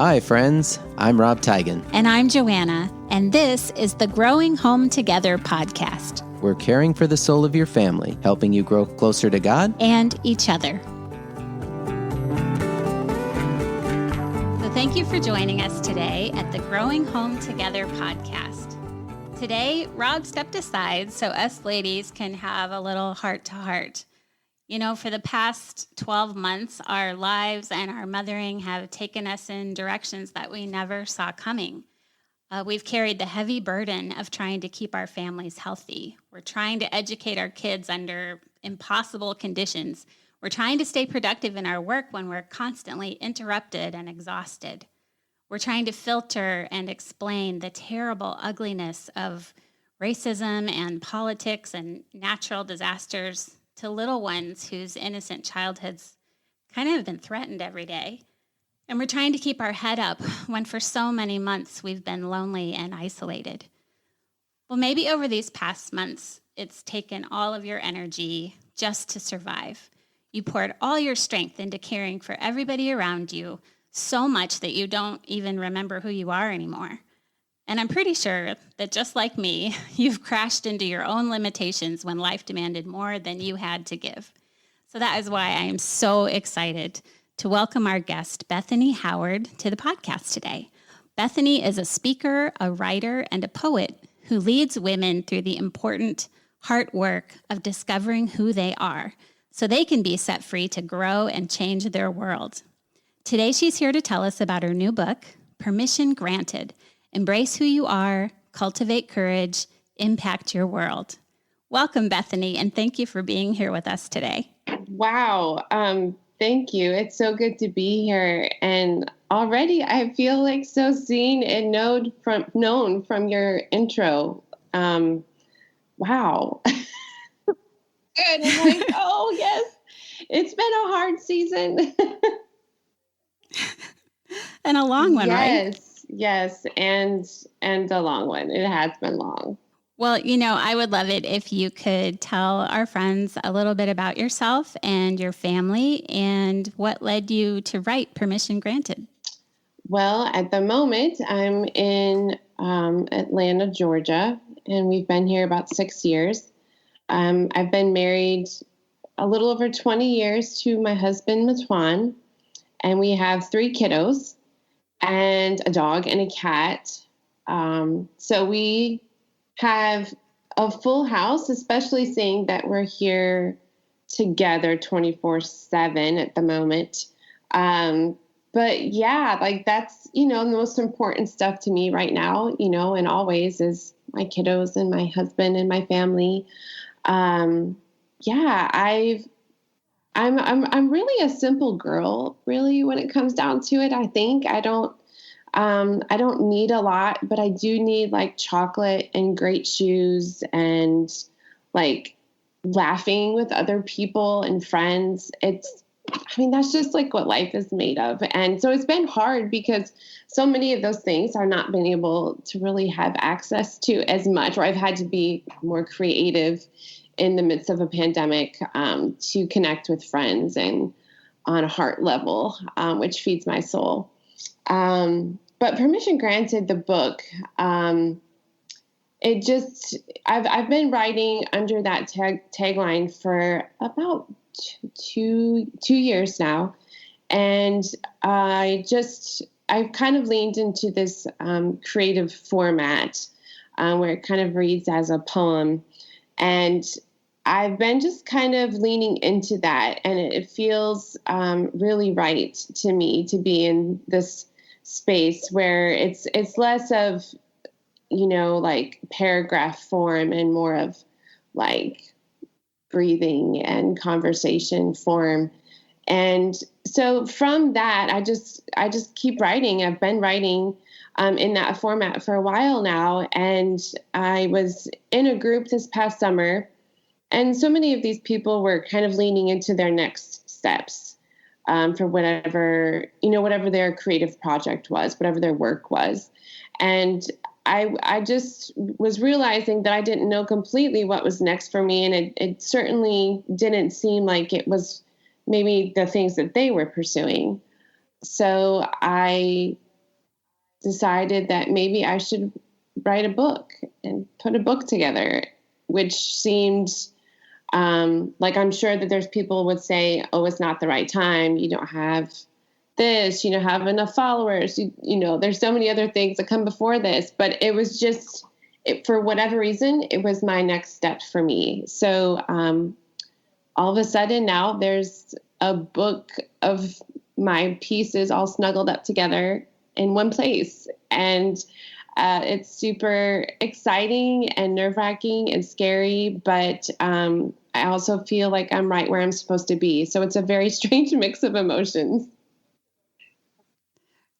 Hi, friends. I'm Rob Tigan. And I'm Joanna, and this is the Growing Home Together podcast. We're caring for the soul of your family, helping you grow closer to God and each other. So thank you for joining us today at the Growing Home Together podcast. Today, Rob stepped aside so us ladies can have a little heart-to-heart. You know, for the past 12 months, our lives and our mothering have taken us in directions that we never saw coming. We've carried the heavy burden of trying to keep our families healthy. We're trying to educate our kids under impossible conditions. We're trying to stay productive in our work when we're constantly interrupted and exhausted. We're trying to filter and explain the terrible ugliness of racism and politics and natural disasters to little ones whose innocent childhoods kind of have been threatened every day. And we're trying to keep our head up when for so many months we've been lonely and isolated. Well, maybe over these past months, it's taken all of your energy just to survive. You poured all your strength into caring for everybody around you, so much that you don't even remember who you are anymore. And I'm pretty sure that just like me, you've crashed into your own limitations when life demanded more than you had to give. So that is why I am so excited to welcome our guest, Bethany Howard, to the podcast today. Bethany is a speaker, a writer, and a poet who leads women through the important heart work of discovering who they are so they can be set free to grow and change their world. Today, she's here to tell us about her new book, Permission Granted: Embrace Who You Are, Cultivate Courage, Impact Your World. Welcome, Bethany, and thank you for being here with us today. Wow. Thank you. It's so good to be here. And already I feel like so seen and known from your intro. Wow. Good. I'm like, oh, yes. It's been a hard season. And a long one, right? Yes, and a long one. It has been long. Well, you know, I would love it if you could tell our friends a little bit about yourself and your family and what led you to write Permission Granted. Well, at the moment, I'm in Atlanta, Georgia, and we've been here about 6 years. I've been married a little over 20 years to my husband, Matwan, and we have 3 kiddos and a dog and a cat. So we have a full house, especially seeing that we're here together 24/7 at the moment. But yeah, like that's, the most important stuff to me right now, and always is my kiddos and my husband and my family. I'm really a simple girl, really, when it comes down to it. I think I don't need a lot, but I do need like chocolate and great shoes and like laughing with other people and friends. That's just like what life is made of. And so it's been hard because so many of those things are not been able to really have access to as much, or I've had to be more creative in the midst of a pandemic to connect with friends and on a heart level, which feeds my soul. But Permission Granted, the book, I've been writing under that tagline for about two years now. And I've kind of leaned into this creative format where it kind of reads as a poem. And I've been just kind of leaning into that, and it feels really right to me to be in this space where it's less of, like paragraph form and more of like breathing and conversation form. And so from that, I just keep writing. I've been writing in that format for a while now. And I was in a group this past summer, and so many of these people were kind of leaning into their next steps for whatever their creative project was, whatever their work was. And I just was realizing that I didn't know completely what was next for me. And it certainly didn't seem like it was maybe the things that they were pursuing. So I decided that maybe I should write a book and put a book together, which seemed like, I'm sure that there's people would say, oh, it's not the right time. You don't have this, you don't have enough followers. You know, there's so many other things that come before this, but it was just, for whatever reason, it was my next step for me. So all of a sudden now there's a book of my pieces all snuggled up together in one place. And it's super exciting and nerve-wracking and scary, but I also feel like I'm right where I'm supposed to be. So it's a very strange mix of emotions.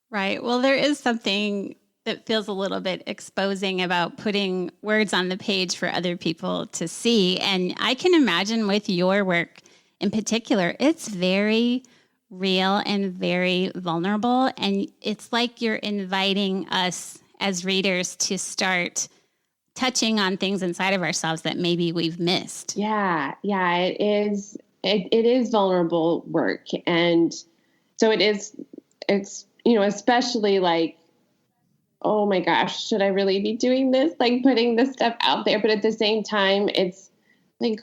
Right. Well, there is something that feels a little bit exposing about putting words on the page for other people to see. And I can imagine with your work in particular, it's very real and very vulnerable. And it's like you're inviting us as readers to start touching on things inside of ourselves that maybe we've missed. Yeah, it is. It is vulnerable work. And so it is, especially like, oh my gosh, should I really be doing this? Like putting this stuff out there. But at the same time, it's like,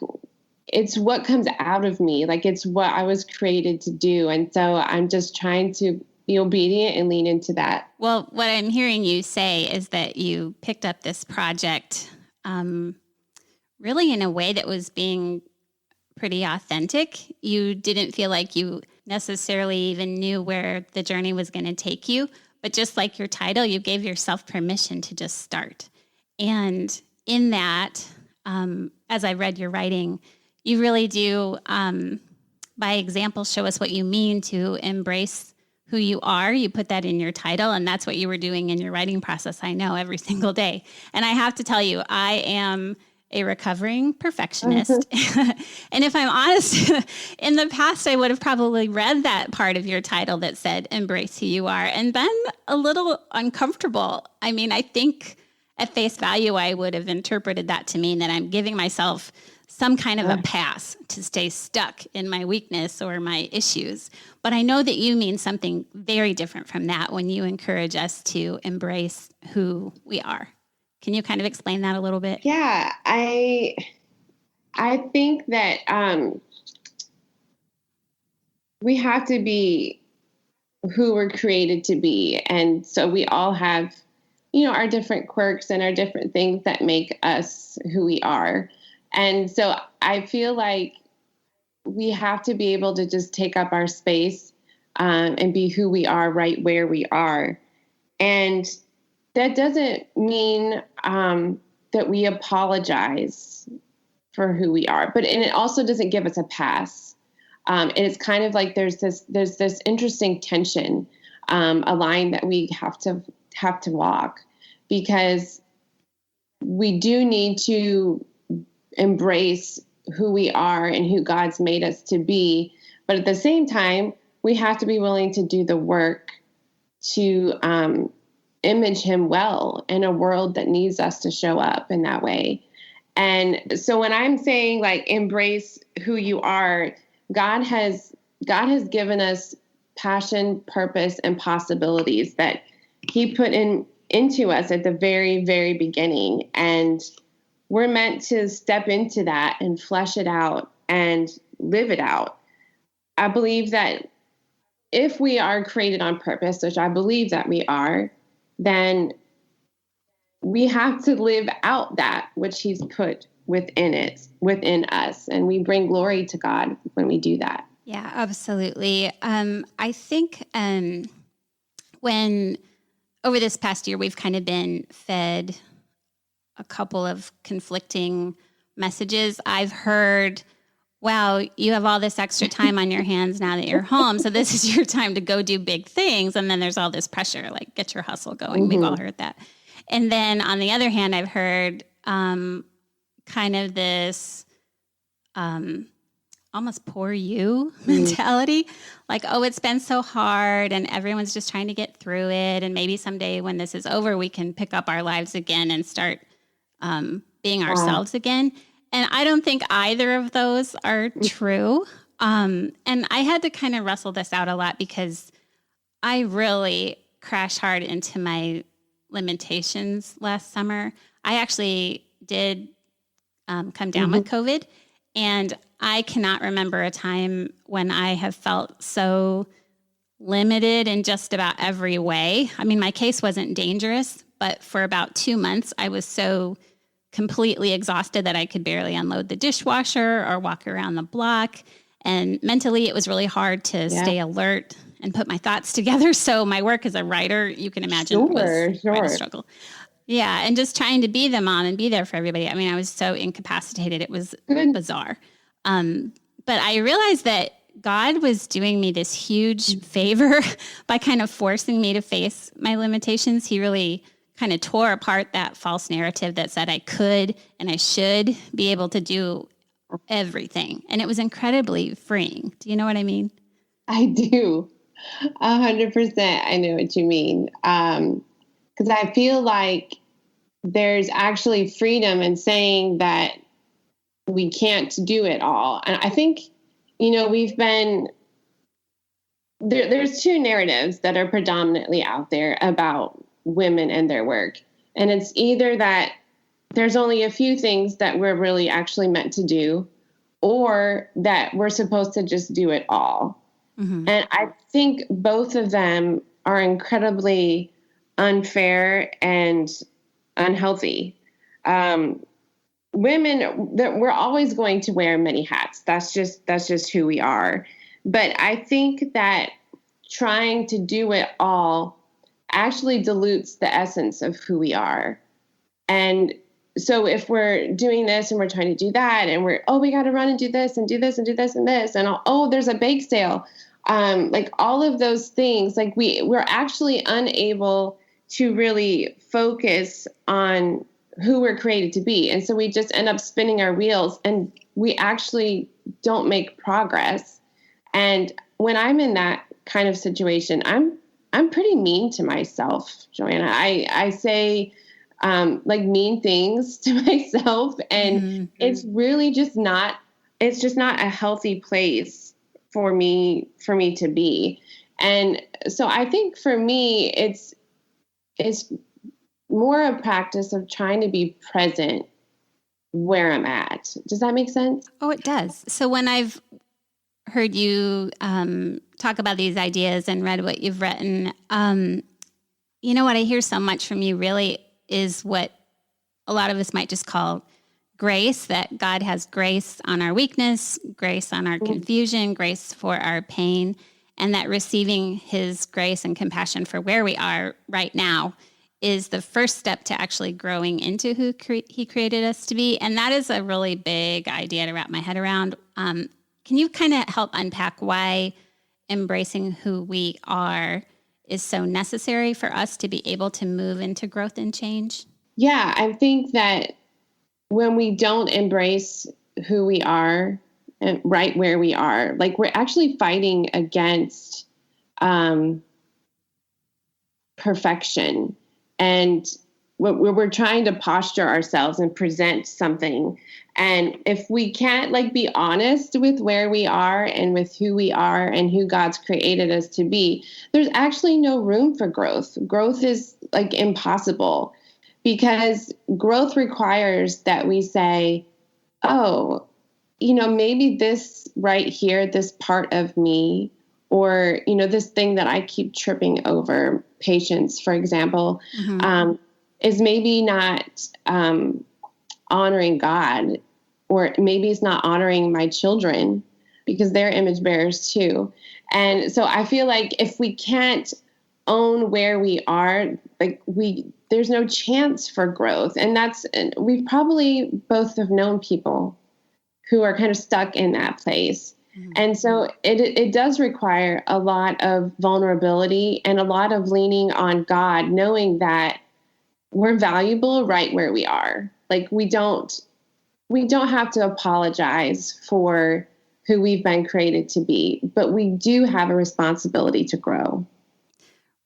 it's what comes out of me. Like it's what I was created to do. And so I'm just trying to be obedient and lean into that. Well, what I'm hearing you say is that you picked up this project really in a way that was being pretty authentic. You didn't feel like you necessarily even knew where the journey was going to take you, but just like your title, you gave yourself permission to just start. And in that, as I read your writing, you really do, by example, show us what you mean to embrace who you are. You put that in your title, and that's what you were doing in your writing process, I know, every single day. And I have to tell you, I am a recovering perfectionist. And if I'm honest, in the past, I would have probably read that part of your title that said, embrace who you are, and been a little uncomfortable. I mean, I think at face value, I would have interpreted that to mean that I'm giving myself some kind of a pass to stay stuck in my weakness or my issues. But I know that you mean something very different from that when you encourage us to embrace who we are. Can you kind of explain that a little bit? Yeah, I think that we have to be who we're created to be. And so we all have, our different quirks and our different things that make us who we are. And so I feel like we have to be able to just take up our space and be who we are right where we are. And that doesn't mean that we apologize for who we are, and it also doesn't give us a pass. And it's kind of like there's this interesting tension, a line that we have to walk, because we do need to embrace who we are and who God's made us to be. But at the same time, we have to be willing to do the work to image him well in a world that needs us to show up in that way. And so when I'm saying like embrace who you are, God has given us passion, purpose, and possibilities that he put into us at the very, very beginning. And we're meant to step into that and flesh it out and live it out. I believe that if we are created on purpose, which I believe that we are, then we have to live out that which he's put within us. And we bring glory to God when we do that. Yeah, absolutely. I think when over this past year, we've kind of been fed a couple of conflicting messages. I've heard, wow, you have all this extra time on your hands now that you're home. So this is your time to go do big things. And then there's all this pressure, like get your hustle going. Mm-hmm. We've all heard that. And then on the other hand, I've heard kind of this almost poor you mentality. Like, oh, it's been so hard and everyone's just trying to get through it. And maybe someday when this is over, we can pick up our lives again and start being ourselves again. And I don't think either of those are true. And I had to kind of wrestle this out a lot because I really crash hard into my limitations last summer. I actually did come down with COVID, and I cannot remember a time when I have felt so limited in just about every way. I mean, my case wasn't dangerous, but for about 2 months, I was so completely exhausted that I could barely unload the dishwasher or walk around the block. And mentally, it was really hard to stay alert and put my thoughts together. So my work as a writer, you can imagine, was quite a struggle. Yeah, and just trying to be the mom and be there for everybody. I mean, I was so incapacitated. It was bizarre. But I realized that God was doing me this huge favor by kind of forcing me to face my limitations. He really kind of tore apart that false narrative that said I could and I should be able to do everything. And it was incredibly freeing. Do you know what I mean? I do. 100%. I know what you mean. Because I feel like there's actually freedom in saying that we can't do it all. And I think, we've been, there's two narratives that are predominantly out there about women and their work. And it's either that there's only a few things that we're really actually meant to do, or that we're supposed to just do it all. Mm-hmm. And I think both of them are incredibly unfair and unhealthy. Women, we're always going to wear many hats. That's just who we are. But I think that trying to do it all actually dilutes the essence of who we are. And so if we're doing this and we're trying to do that, and we got to run and do this and do this and do this and this, and there's a bake sale. Like all of those things, like we're actually unable to really focus on who we're created to be. And so we just end up spinning our wheels, and we actually don't make progress. And when I'm in that kind of situation, I'm pretty mean to myself, Joanna. I say like mean things to myself, and it's really just not a healthy place for me to be. And so I think for me, it's more a practice of trying to be present where I'm at. Does that make sense? Oh, it does. So when I've heard you talk about these ideas and read what you've written, what I hear so much from you really is what a lot of us might just call grace, that God has grace on our weakness, grace on our confusion, grace for our pain, and that receiving his grace and compassion for where we are right now is the first step to actually growing into who he created us to be. And that is a really big idea to wrap my head around. Can you kind of help unpack why embracing who we are is so necessary for us to be able to move into growth and change? Yeah, I think that when we don't embrace who we are and right where we are, like we're actually fighting against perfection. And we're trying to posture ourselves and present something. And if we can't be honest with where we are and with who we are and who God's created us to be, there's actually no room for growth. Growth is impossible, because growth requires that we say, maybe this right here, this part of me, or, this thing that I keep tripping over, patience, for example, is maybe not honoring God, or maybe it's not honoring my children, because they're image bearers too. And so I feel like if we can't own where we are, there's no chance for growth. And we probably both have known people who are kind of stuck in that place. And so it does require a lot of vulnerability and a lot of leaning on God, knowing that we're valuable right where we are. We don't have to apologize for who we've been created to be, but we do have a responsibility to grow.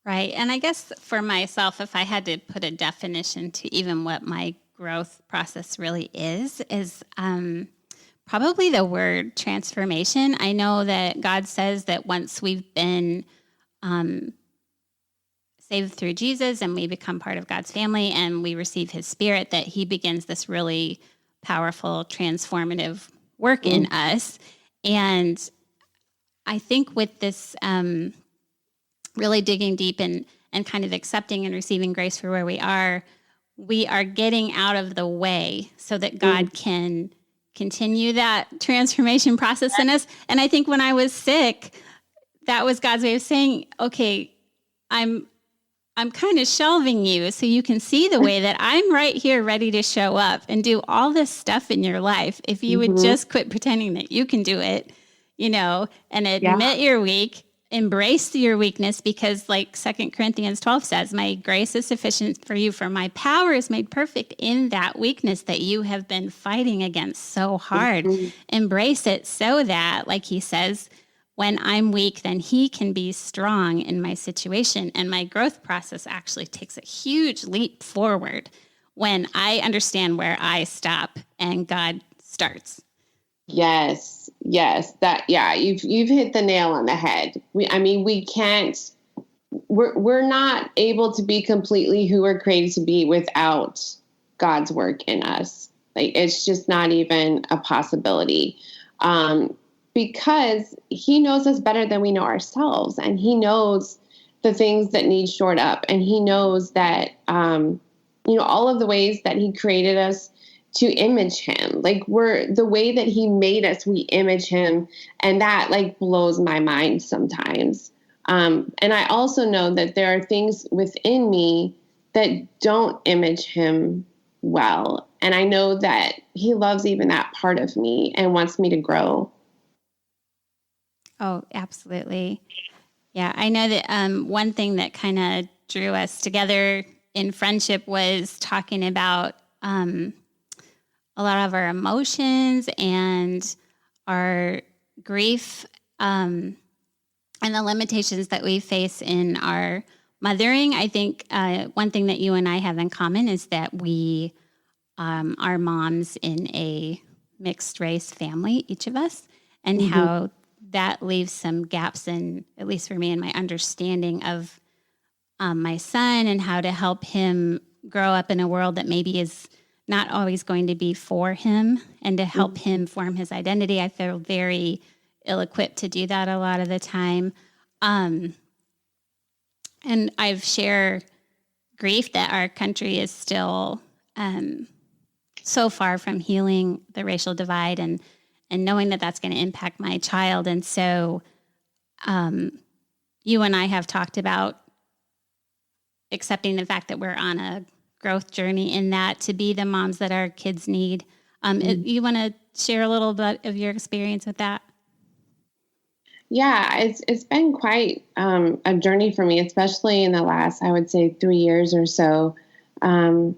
Right. And I guess for myself, if I had to put a definition to even what my growth process really is probably the word transformation. I know that God says that once we've been saved through Jesus and we become part of God's family and we receive his spirit, that he begins this really powerful, transformative work in us. And I think with this really digging deep and kind of accepting and receiving grace for where we are getting out of the way so that God can continue that transformation process in us. And I think when I was sick, that was God's way of saying, okay, I'm kind of shelving you so you can see the way that I'm right here ready to show up and do all this stuff in your life. If you would just quit pretending that you can do it, and admit you're weak, embrace your weakness, because like 2 Corinthians 12 says, my grace is sufficient for you, for my power is made perfect in that weakness that you have been fighting against so hard. Embrace it so that, like he says, when I'm weak, then he can be strong in my situation. And my growth process actually takes a huge leap forward when I understand where I stop and God starts. Yes. You've hit the nail on the head. We're not able to be completely who we're created to be without God's work in us. Like, it's just not even a possibility. Because he knows us better than we know ourselves. And he knows the things that need shored up. And he knows that, all of the ways that he created us to image him. Like, the way that he made us, we image him. And that blows my mind sometimes. And I also know that there are things within me that don't image him well. And I know that he loves even that part of me and wants me to grow. Oh, absolutely. Yeah, I know that one thing that kind of drew us together in friendship was talking about a lot of our emotions and our grief and the limitations that we face in our mothering. I think one thing that you and I have in common is that we are moms in a mixed race family, each of us, and how that leaves some gaps in, at least for me, in my understanding of my son and how to help him grow up in a world that maybe is not always going to be for him, and to help him form his identity. I feel very ill-equipped to do that a lot of the time. And I've shared grief that our country is still so far from healing the racial divide, and knowing that that's going to impact my child. And so you and I have talked about accepting the fact that we're on a growth journey in that, to be the moms that our kids need. You want to share a little bit of your experience with that? Yeah, it's been quite a journey for me, especially in the last, I would say, 3 years or so. I'm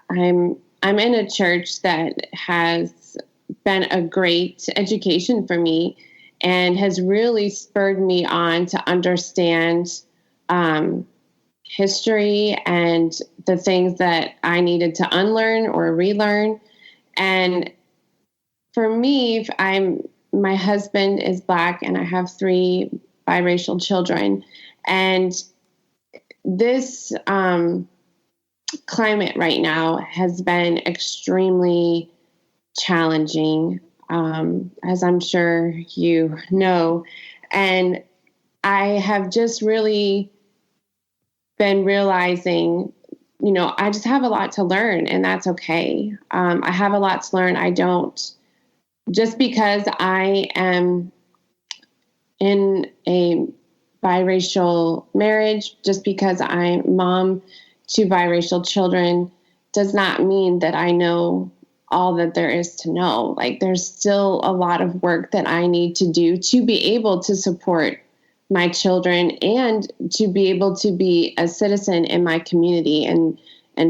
in a church that has been a great education for me and has really spurred me on to understand history and the things that I needed to unlearn or relearn. And for me, my husband is Black and I have 3 biracial children. And this climate right now has been extremely challenging, as I'm sure you know. And I have just really been realizing, I just have a lot to learn, and that's okay. I have a lot to learn. I don't, just because I am in a biracial marriage, just because I'm mom to biracial children, does not mean that I know all that there is to know. Like, there's still a lot of work that I need to do to be able to support my children and to be able to be a citizen in my community and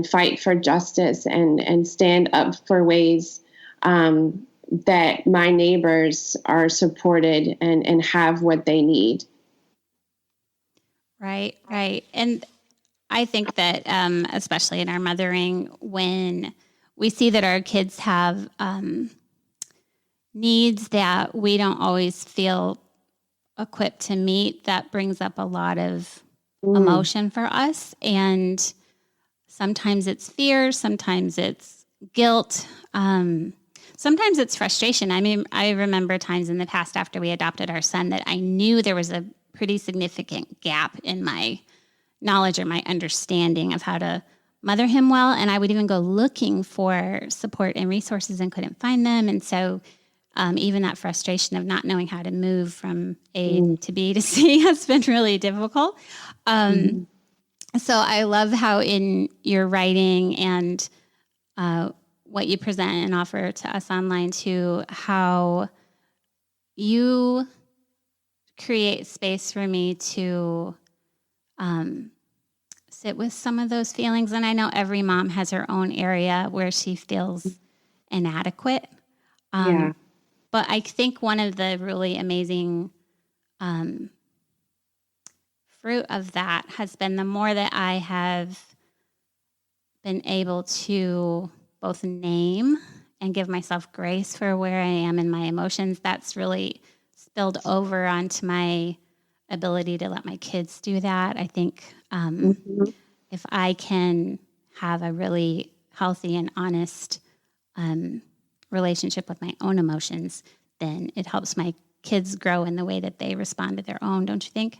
fight for justice and stand up for ways that my neighbors are supported and have what they need. Right. And I think that especially in our mothering, when we see that our kids have needs that we don't always feel equipped to meet, that brings up a lot of emotion for us. And sometimes it's fear, sometimes it's guilt, sometimes it's frustration. I mean, I remember times in the past after we adopted our son that I knew there was a pretty significant gap in my knowledge or my understanding of how to mother him well. And I would even go looking for support and resources and couldn't find them. And so even that frustration of not knowing how to move from A to B to C has been really difficult. So I love how in your writing and what you present and offer to us online too, how you create space for me to sit with some of those feelings. And I know every mom has her own area where she feels inadequate. But I think one of the really amazing fruit of that has been the more that I have been able to both name and give myself grace for where I am in my emotions, that's really spilled over onto my ability to let my kids do that. I think if I can have a really healthy and honest relationship with my own emotions, then it helps my kids grow in the way that they respond to their own, don't you think?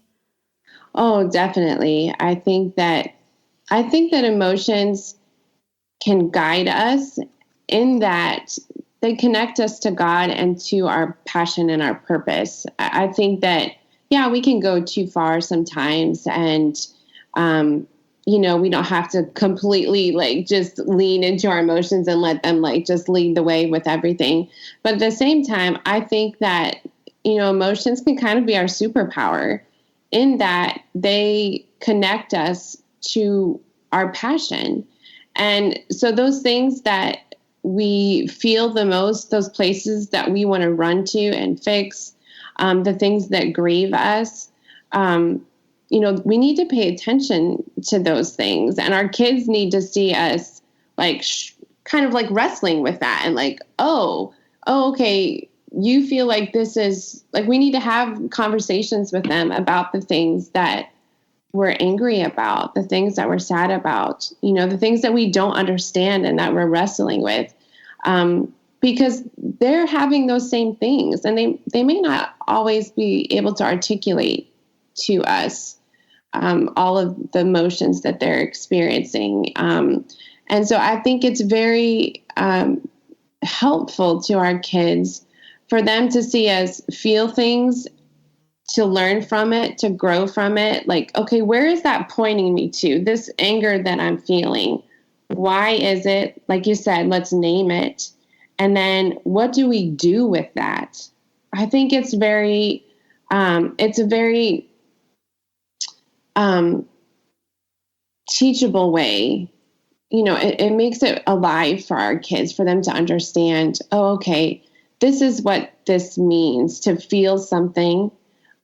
Oh, definitely. I think that emotions can guide us in that they connect us to God and to our passion and our purpose. I think that, yeah, we can go too far sometimes, and we don't have to completely just lean into our emotions and let them just lead the way with everything. But at the same time, I think that, emotions can kind of be our superpower in that they connect us to our passion. And so those things that we feel the most, those places that we want to run to and fix, the things that grieve us, we need to pay attention to those things. And our kids need to see us kind of wrestling with that and okay, you feel like this is we need to have conversations with them about the things that we're angry about, the things that we're sad about, the things that we don't understand and that we're wrestling with, because they're having those same things, and they may not always be able to articulate to us all of the emotions that they're experiencing. And so I think it's very helpful to our kids for them to see us feel things, to learn from it, to grow from it. Okay, where is that pointing me to? This anger that I'm feeling, why is it? Like you said, let's name it. And then what do we do with that? I think it's a very teachable way. It makes it alive for our kids, for them to understand, okay, this is what this means to feel something,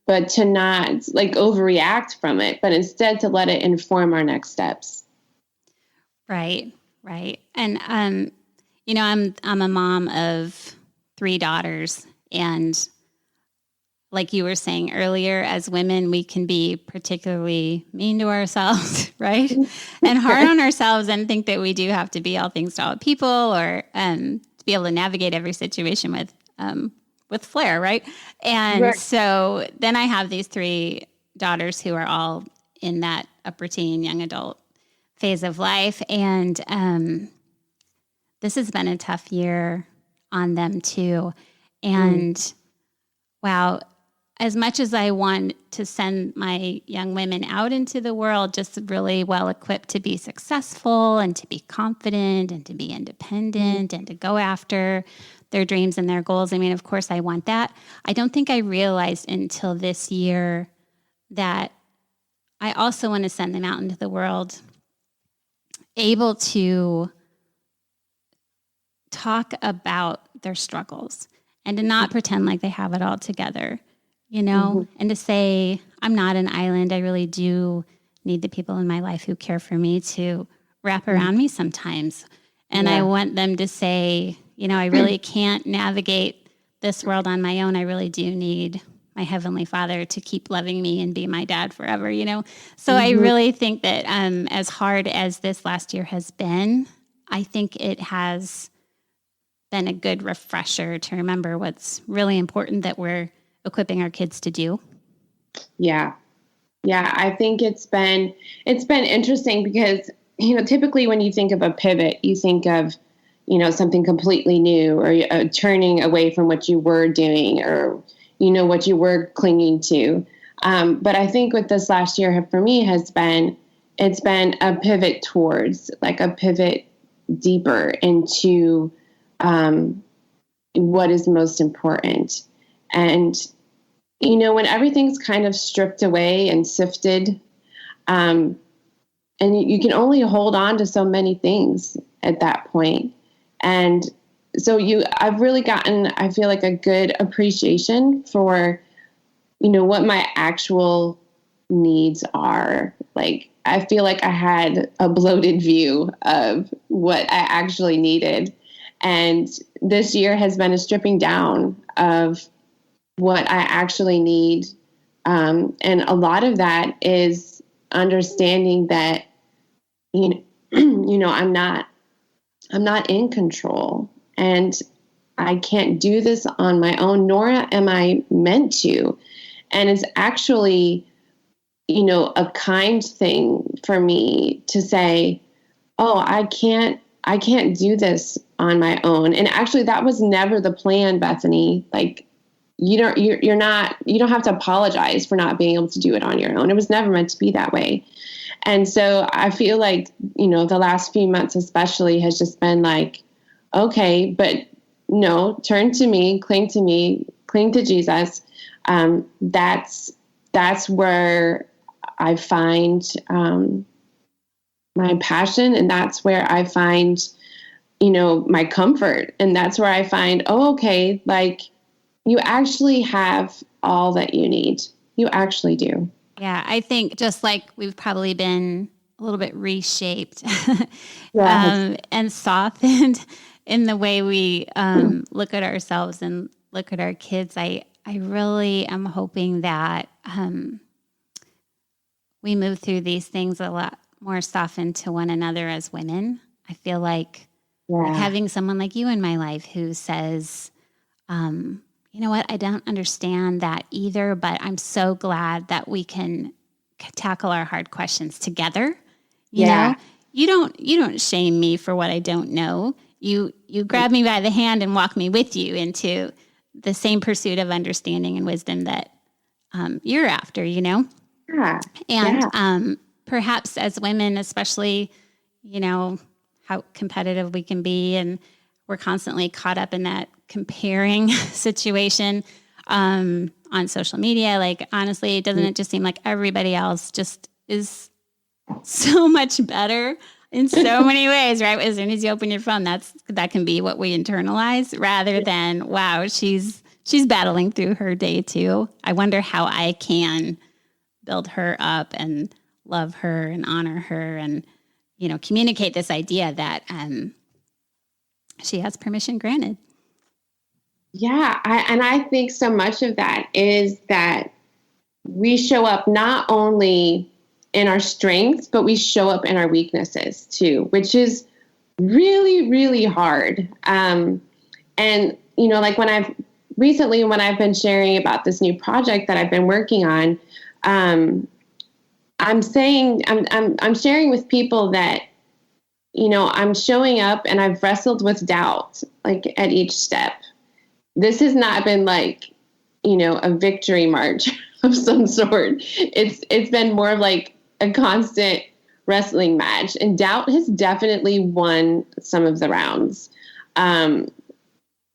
but to not overreact from it, but instead to let it inform our next steps. Right. And, I'm a mom of 3 daughters, and like you were saying earlier, as women, we can be particularly mean to ourselves, right? And hard on ourselves, and think that we do have to be all things to all people, or to be able to navigate every situation with flair, right? And so then I have these 3 daughters who are all in that upper teen, young adult phase of life. And this has been a tough year on them too. And wow, as much as I want to send my young women out into the world just really well equipped to be successful and to be confident and to be independent and to go after their dreams and their goals, I mean, of course I want that. I don't think I realized until this year that I also want to send them out into the world able to talk about their struggles and to not pretend like they have it all together, and to say, I'm not an island. I really do need the people in my life who care for me to wrap around me sometimes. And I want them to say, I really can't navigate this world on my own. I really do need my Heavenly Father to keep loving me and be my dad forever, you know? So I really think that as hard as this last year has been, I think it has been a good refresher to remember what's really important that we're equipping our kids to do. Yeah. Yeah. I think it's been interesting because, you know, typically when you think of a pivot, you think of, you know, something completely new or turning away from what you were doing or, you know, what you were clinging to. But I think what this last year for me it's been a pivot towards, like a pivot deeper into what is most important. And, you know, when everything's kind of stripped away and sifted, and you can only hold on to so many things at that point. And so I've really gotten, I feel like, a good appreciation for, you know, what my actual needs are. Like, I feel like I had a bloated view of what I actually needed. And this year has been a stripping down of what I actually need. And a lot of that is understanding that, you know, I'm not in control, and I can't do this on my own, nor am I meant to. And it's actually, you know, a kind thing for me to say, oh, I can't do this on my own. And actually that was never the plan, Bethany. Like, you don't have to apologize for not being able to do it on your own. It was never meant to be that way. And so I feel like, you know, the last few months especially has just been like, okay, but no, turn to me, cling to Jesus. That's where I find my passion, and that's where I find, you know, my comfort. And that's where I find, oh, okay, like, you actually have all that you need. You actually do. Yeah, I think just like we've probably been a little bit reshaped and softened in the way we look at ourselves and look at our kids. I really am hoping that we move through these things a lot more softened to one another as women. I feel like having someone like you in my life who says, you know what, I don't understand that either, but I'm so glad that we can tackle our hard questions together. You know, you don't shame me for what I don't know. You grab me by the hand and walk me with you into the same pursuit of understanding and wisdom that you're after, you know? Yeah. And perhaps as women, especially, you know, how competitive we can be, and we're constantly caught up in that comparing situation on social media. Like, honestly, doesn't it just seem like everybody else just is so much better in so many ways, right? As soon as you open your phone, that can be what we internalize, rather than, wow, she's battling through her day too. I wonder how I can build her up and love her and honor her and, you know, communicate this idea that she has permission granted. Yeah. I think so much of that is that we show up not only in our strengths, but we show up in our weaknesses too, which is really, really hard. And, you know, like when I've been sharing about this new project that I've been working on, I'm sharing with people that, you know, I'm showing up and I've wrestled with doubt, like, at each step. This has not been like, you know, a victory march of some sort. It's been more of like a constant wrestling match, and doubt has definitely won some of the rounds.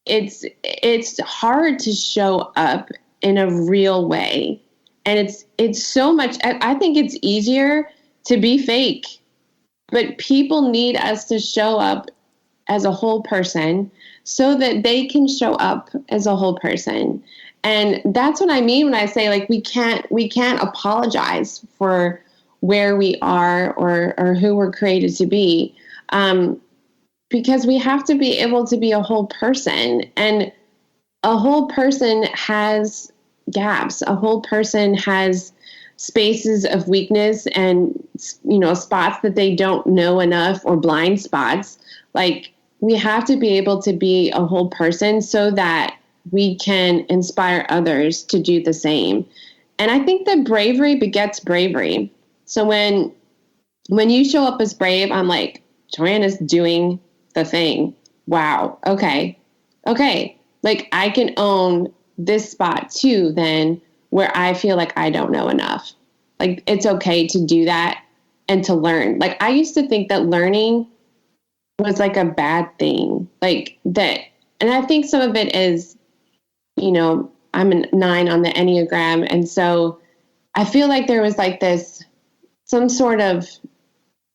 It's hard to show up in a real way, and it's so much. I think it's easier to be fake, but people need us to show up as a whole person so that they can show up as a whole person. And that's what I mean when I say, like, we can't apologize for where we are or who we're created to be, because we have to be able to be a whole person, and a whole person has gaps. A whole person has spaces of weakness and, spots that they don't know enough, or blind spots. Like, we have to be able to be a whole person so that we can inspire others to do the same. And I think that bravery begets bravery. So when you show up as brave, I'm like, Joanna's doing the thing. Wow. Okay. Like, I can own this spot too, then, where I feel like I don't know enough. Like, it's okay to do that and to learn. Like, I used to think that learning was like a bad thing, like that. And I think some of it is, I'm a 9 on the Enneagram. And so I feel like there was like some sort of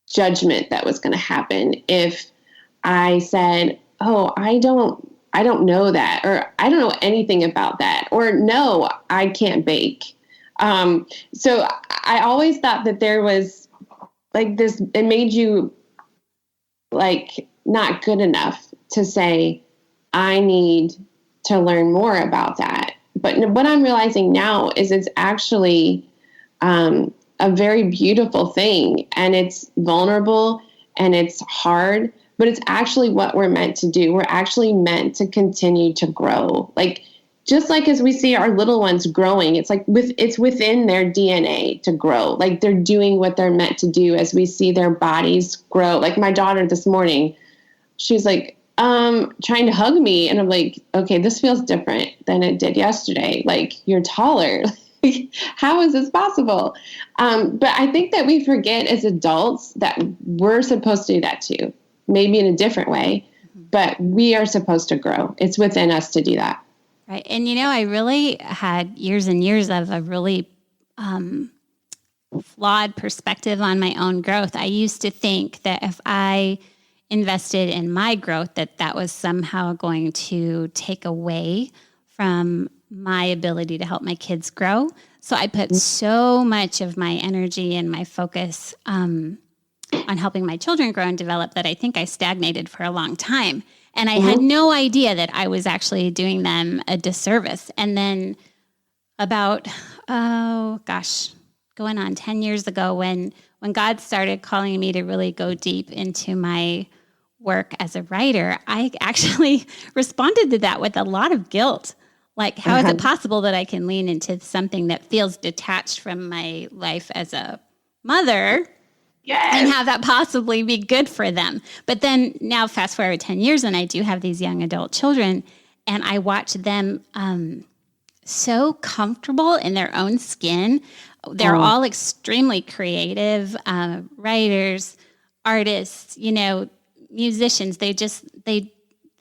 judgment that was going to happen if I said, oh, I don't know that, or I don't know anything about that, or no, I can't bake. So I always thought that there was like this, it made you like not good enough to say, I need to learn more about that. But what I'm realizing now is it's actually a very beautiful thing, and it's vulnerable and it's hard, but it's actually what we're meant to do. We're actually meant to continue to grow. Like, just like as we see our little ones growing, it's like it's within their DNA to grow. Like, they're doing what they're meant to do as we see their bodies grow. Like, my daughter this morning, she's like, trying to hug me. And I'm like, okay, this feels different than it did yesterday. Like, you're taller. How is this possible? But I think that we forget as adults that we're supposed to do that too, maybe in a different way, but we are supposed to grow. It's within us to do that. Right. And, I really had years and years of a really flawed perspective on my own growth. I used to think that if I invested in my growth, that was somehow going to take away from my ability to help my kids grow. So I put so much of my energy and my focus on helping my children grow and develop that I think I stagnated for a long time. And I had no idea that I was actually doing them a disservice. And then about, going on 10 years ago, when God started calling me to really go deep into my work as a writer, I actually responded to that with a lot of guilt. Like, how is it possible that I can lean into something that feels detached from my life as a mother? Yes. And have that possibly be good for them. But then now fast forward 10 years and I do have these young adult children, and I watch them so comfortable in their own skin. They're all extremely creative writers, artists, musicians.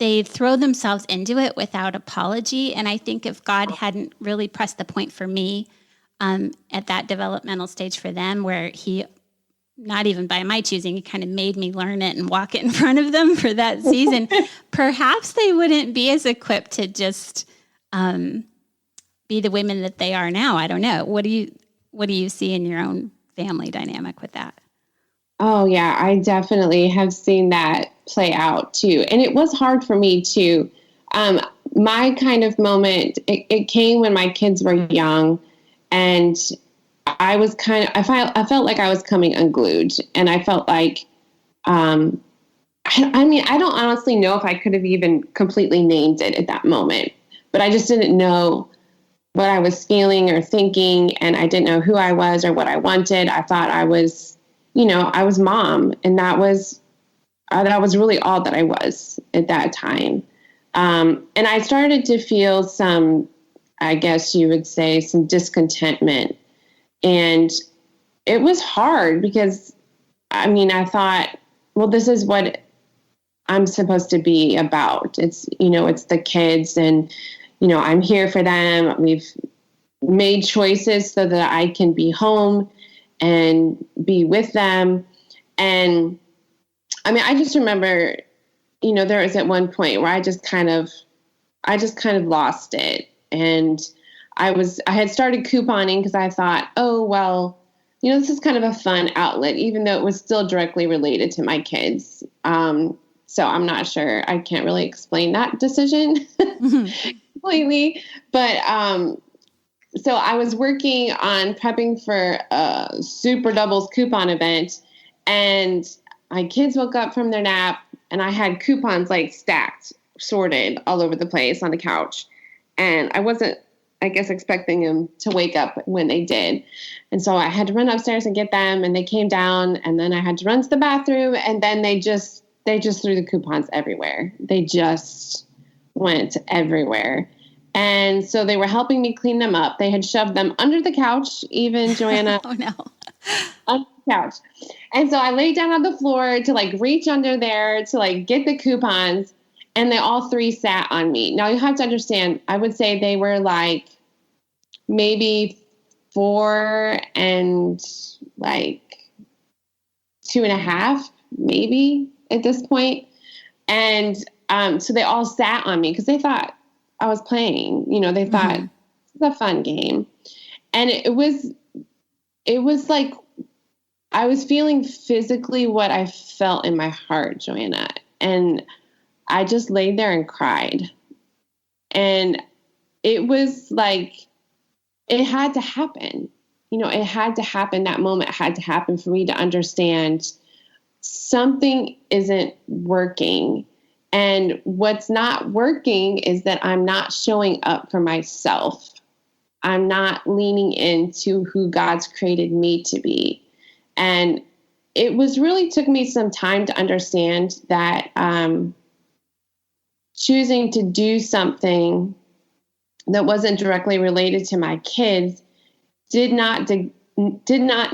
They throw themselves into it without apology. And I think if God hadn't really pressed the point for me at that developmental stage for them, where he, not even by my choosing, he kind of made me learn it and walk it in front of them for that season, perhaps they wouldn't be as equipped to just be the women that they are now. I don't know. What do you see in your own family dynamic with that? Oh, yeah, I definitely have seen that play out too. And it was hard for me too. My kind of moment, it came when my kids were young, and I felt like I was coming unglued, and I felt like, I don't honestly know if I could have even completely named it at that moment, but I just didn't know what I was feeling or thinking, and I didn't know who I was or what I wanted. I thought I was, I was mom, and that was really all that I was at that time. And I started to feel some, I guess you would say, some discontentment. And it was hard because, I thought, well, this is what I'm supposed to be about. It's, it's the kids, and, I'm here for them. We've made choices so that I can be home and be with them. And I just remember, there was at one point where I just kind of lost it. And I had started couponing because I thought, oh, well, this is kind of a fun outlet, even though it was still directly related to my kids. So I'm not sure. I can't really explain that decision completely. But so I was working on prepping for a Super Doubles coupon event, and my kids woke up from their nap, and I had coupons like stacked, sorted all over the place on the couch. And I wasn't, I guess, expecting them to wake up when they did. And so I had to run upstairs and get them, and they came down, and then I had to run to the bathroom, and then they just threw the coupons everywhere. They just went everywhere. And so they were helping me clean them up. They had shoved them under the couch, even Joanna. Oh, no. On the couch. And so I laid down on the floor to like reach under there to like get the coupons. And they all three sat on me. Now you have to understand, I would say they were like maybe 4 and like 2.5, maybe at this point. And so they all sat on me because they thought I was playing. You know, they thought it's a fun game. And it was like I was feeling physically what I felt in my heart, Joanna. And I just laid there and cried. And it was like, it had to happen. You know, it had to happen. That moment had to happen for me to understand something isn't working. And what's not working is that I'm not showing up for myself. I'm not leaning into who God's created me to be. And it was really took me some time to understand that choosing to do something that wasn't directly related to my kids did not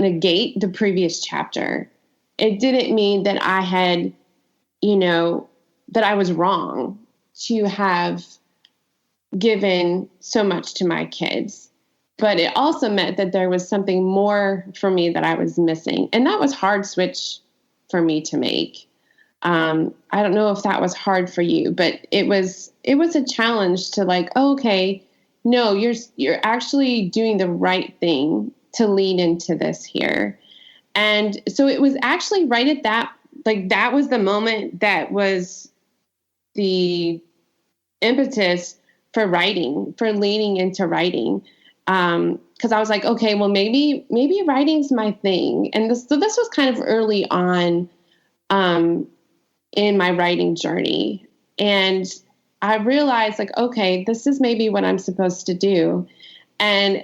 negate the previous chapter. It didn't mean that I had, you know, that I was wrong to have given so much to my kids. But it also meant that there was something more for me that I was missing. And that was a hard switch for me to make. I don't know if that was hard for you, but it was a challenge to like, oh, okay, no, you're actually doing the right thing to lean into this here. And so it was actually right at that, like that was the moment that was the impetus for writing, for leaning into writing. Because I was like, okay, well, maybe writing's my thing. And this was kind of early on in my writing journey. And I realized like, okay, this is maybe what I'm supposed to do. And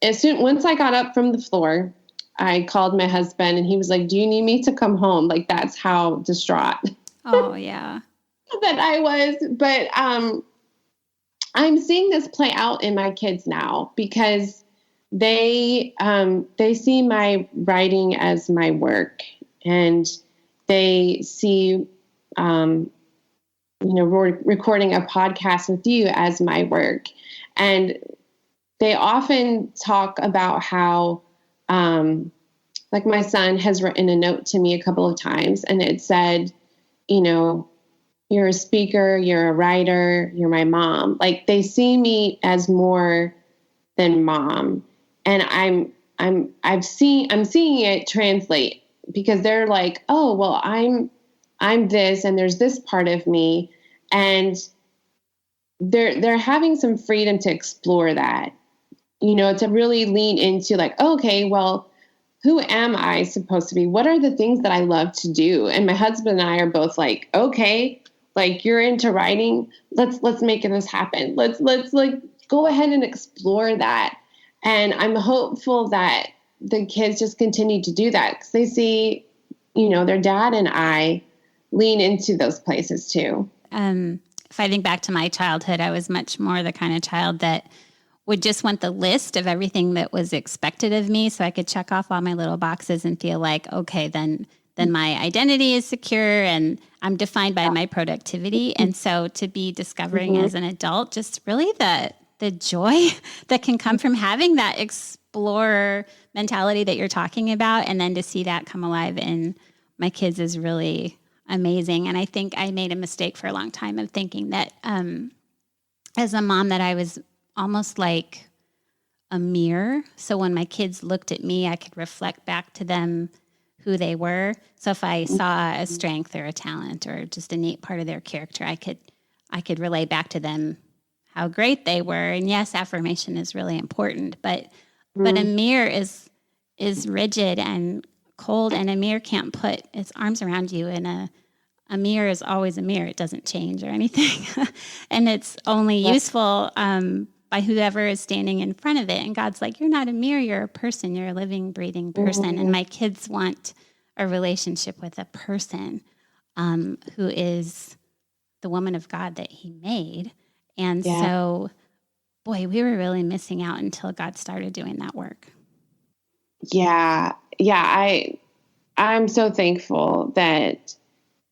once I got up from the floor, I called my husband and he was like, do you need me to come home? Like, that's how distraught. Oh, yeah. that I was. But I'm seeing this play out in my kids now because they see my writing as my work, and they see, recording a podcast with you as my work. And they often talk about how, like my son has written a note to me a couple of times and it said, you know, you're a speaker, you're a writer, you're my mom. Like they see me as more than mom. And I'm seeing it translate because they're like, oh, well, I'm this, and there's this part of me. And they're having some freedom to explore that, you know, to really lean into like, okay, well, who am I supposed to be? What are the things that I love to do? And my husband and I are both like, okay, like you're into writing. Let's make this happen. Let's like go ahead and explore that. And I'm hopeful that the kids just continue to do that because they see, you know, their dad and I lean into those places too. If I think back to my childhood, I was much more the kind of child that would just want the list of everything that was expected of me so I could check off all my little boxes and feel like, okay, then my identity is secure and I'm defined by my productivity. And so to be discovering as an adult, just really the joy that can come from having that explorer mentality that you're talking about, and then to see that come alive in my kids is really amazing. And I think I made a mistake for a long time of thinking that as a mom that I was almost like a mirror. So when my kids looked at me, I could reflect back to them who they were. So if I saw a strength or a talent or just a neat part of their character, I could relay back to them how great they were. And yes, affirmation is really important, but a mirror is rigid and cold, and a mirror can't put its arms around you. And a mirror is always a mirror. It doesn't change or anything. And it's only useful by whoever is standing in front of it. And God's like, you're not a mirror, you're a person. You're a living, breathing person. And my kids want a relationship with a person who is the woman of God that he made. And so, boy, we were really missing out until God started doing that work. Yeah. I'm so thankful that,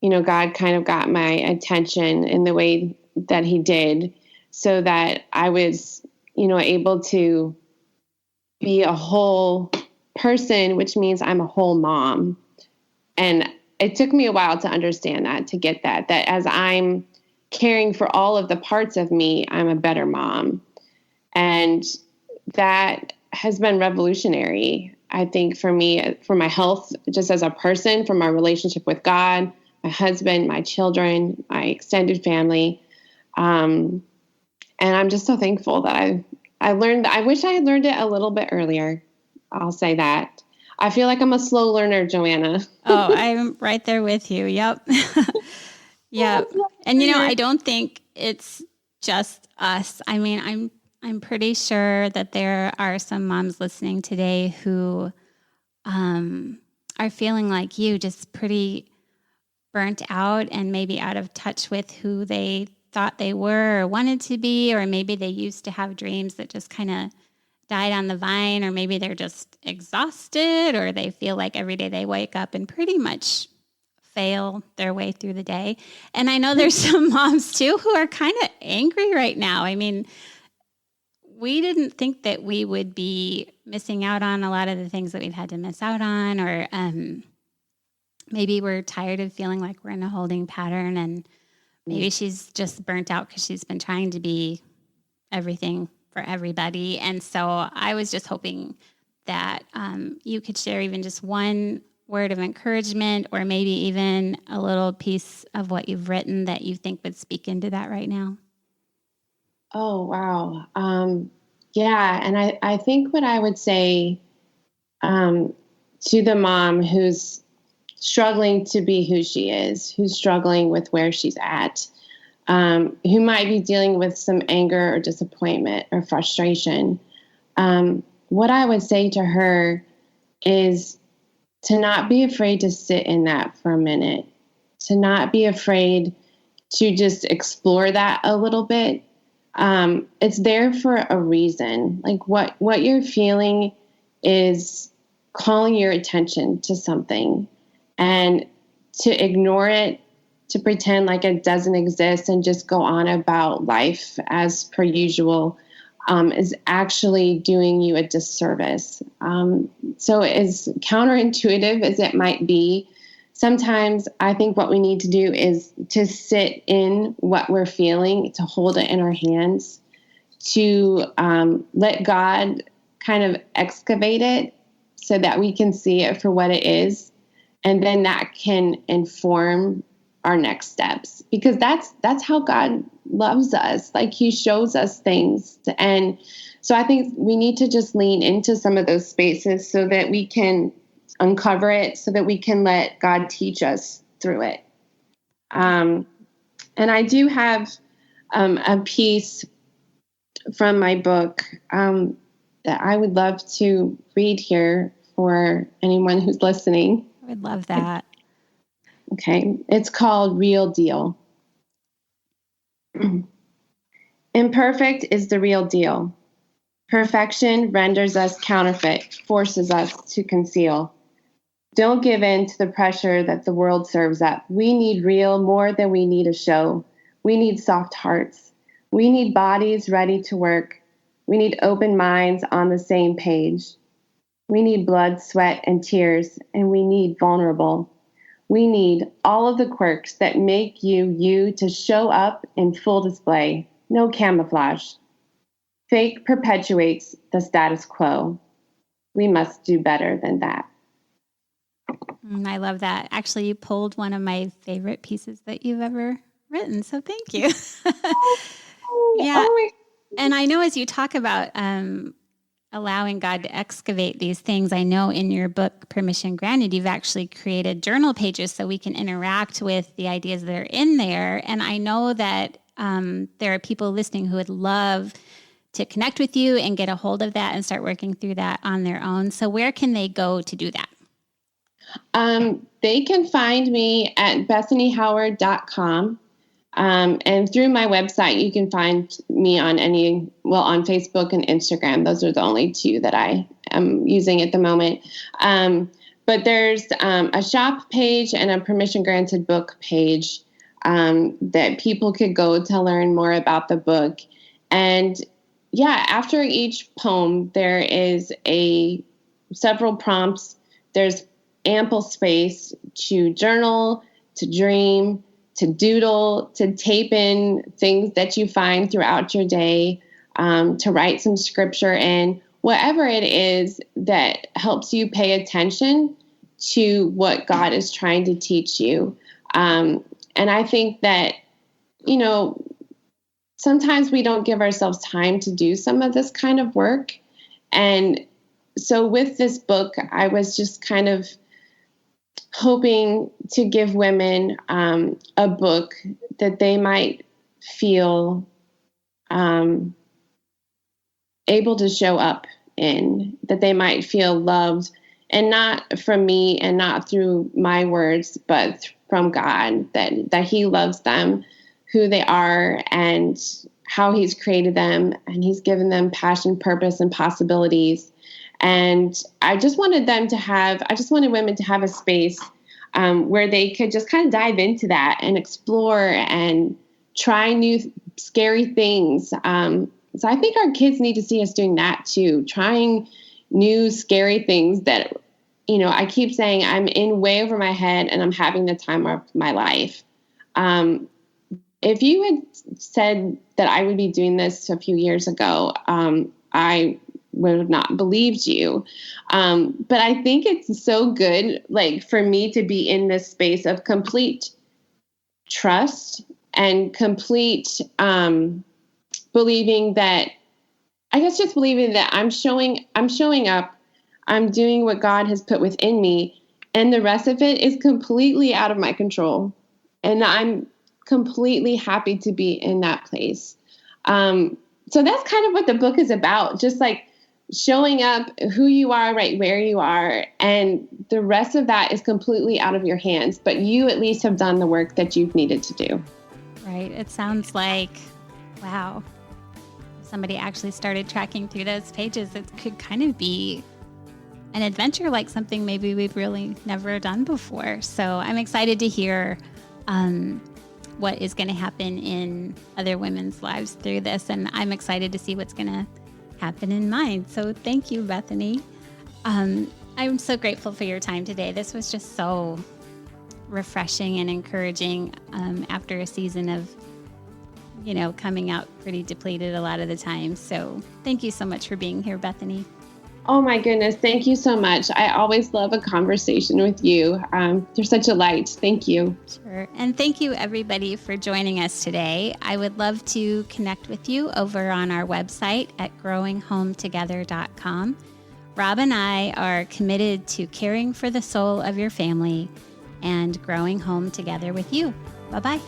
God kind of got my attention in the way that he did, so that I was, able to be a whole person, which means I'm a whole mom. And it took me a while to understand that, to get that as I'm caring for all of the parts of me, I'm a better mom. And that has been revolutionary, I think, for me, for my health, just as a person, for my relationship with God, my husband, my children, my extended family. And I'm just so thankful that I learned. I wish I had learned it a little bit earlier. I'll say that. I feel like I'm a slow learner, Joanna. Oh, I'm right there with you. Yep. Yep. And I don't think it's just us. I mean, I'm pretty sure that there are some moms listening today who are feeling like you, just pretty burnt out and maybe out of touch with who they thought they were or wanted to be, or maybe they used to have dreams that just kind of died on the vine, or maybe they're just exhausted, or they feel like every day they wake up and pretty much fail their way through the day. And I know there's some moms too who are kind of angry right now. I mean, we didn't think that we would be missing out on a lot of the things that we've had to miss out on, or maybe we're tired of feeling like we're in a holding pattern, and maybe she's just burnt out because she's been trying to be everything for everybody. And so I was just hoping that you could share even just one word of encouragement, or maybe even a little piece of what you've written that you think would speak into that right now. Oh, wow. Yeah. And I think what I would say to the mom who's struggling to be who she is, who's struggling with where she's at, who might be dealing with some anger or disappointment or frustration, what I would say to her is to not be afraid to sit in that for a minute, to not be afraid to just explore that a little bit. It's there for a reason. Like what you're feeling is calling your attention to something, and to ignore it, to pretend like it doesn't exist and just go on about life as per usual, is actually doing you a disservice. So as counterintuitive as it might be, sometimes I think what we need to do is to sit in what we're feeling, to hold it in our hands, to let God kind of excavate it so that we can see it for what it is. And then that can inform our next steps, because that's how God loves us. Like, he shows us things. And so I think we need to just lean into some of those spaces so that we can uncover it, so that we can let God teach us through it. And I do have a piece from my book that I would love to read here for anyone who's listening. I would love that. Okay. It's called Real Deal. Imperfect is the real deal. Perfection renders us counterfeit, forces us to conceal. Don't give in to the pressure that the world serves up. We need real more than we need a show. We need soft hearts. We need bodies ready to work. We need open minds on the same page. We need blood, sweat, and tears, and we need vulnerable. We need all of the quirks that make you to show up in full display. No camouflage. Fake perpetuates the status quo. We must do better than that. I love that. Actually, you pulled one of my favorite pieces that you've ever written. So thank you. Yeah. Oh my. And I know as you talk about allowing God to excavate these things, I know in your book, Permission Granted, you've actually created journal pages so we can interact with the ideas that are in there. And I know that there are people listening who would love to connect with you and get a hold of that and start working through that on their own. So where can they go to do that? They can find me at bethanyhoward.com. And through my website, you can find me on on Facebook and Instagram. Those are the only two that I am using at the moment. But there's a shop page and a permission granted book page that people could go to learn more about the book. And yeah, after each poem, there is several prompts. There's ample space to journal, to dream, to doodle, to tape in things that you find throughout your day, to write some scripture in, whatever it is that helps you pay attention to what God is trying to teach you. And I think that, sometimes we don't give ourselves time to do some of this kind of work. And so with this book, I was just kind of hoping to give women a book that they might feel able to show up in, that they might feel loved, and not from me and not through my words, but from God, that He loves them, who they are, and how He's created them, and He's given them passion, purpose, and possibilities. And I just wanted women to have a space where they could just kind of dive into that and explore and try new scary things. So I think our kids need to see us doing that too, trying new scary things that, I keep saying I'm in way over my head and I'm having the time of my life. If you had said that I would be doing this a few years ago, I would have not believed you. But I think it's so good, for me to be in this space of complete trust and complete believing that I'm showing up, I'm doing what God has put within me, and the rest of it is completely out of my control. And I'm completely happy to be in that place. So that's kind of what the book is about, just showing up who you are right where you are, and the rest of that is completely out of your hands, but you at least have done the work that you've needed to do. Right. It sounds like, wow, if somebody actually started tracking through those pages, it could kind of be an adventure, like something maybe we've really never done before. So I'm excited to hear what is going to happen in other women's lives through this, and I'm excited to see what's going to happen in mine. So thank you, Bethany. I'm so grateful for your time today. This was just so refreshing and encouraging after a season of, coming out pretty depleted a lot of the time. So thank you so much for being here, Bethany. Oh my goodness. Thank you so much. I always love a conversation with you. You're such a light. Thank you. Sure. And thank you everybody for joining us today. I would love to connect with you over on our website at growinghometogether.com. Rob and I are committed to caring for the soul of your family and growing home together with you. Bye-bye.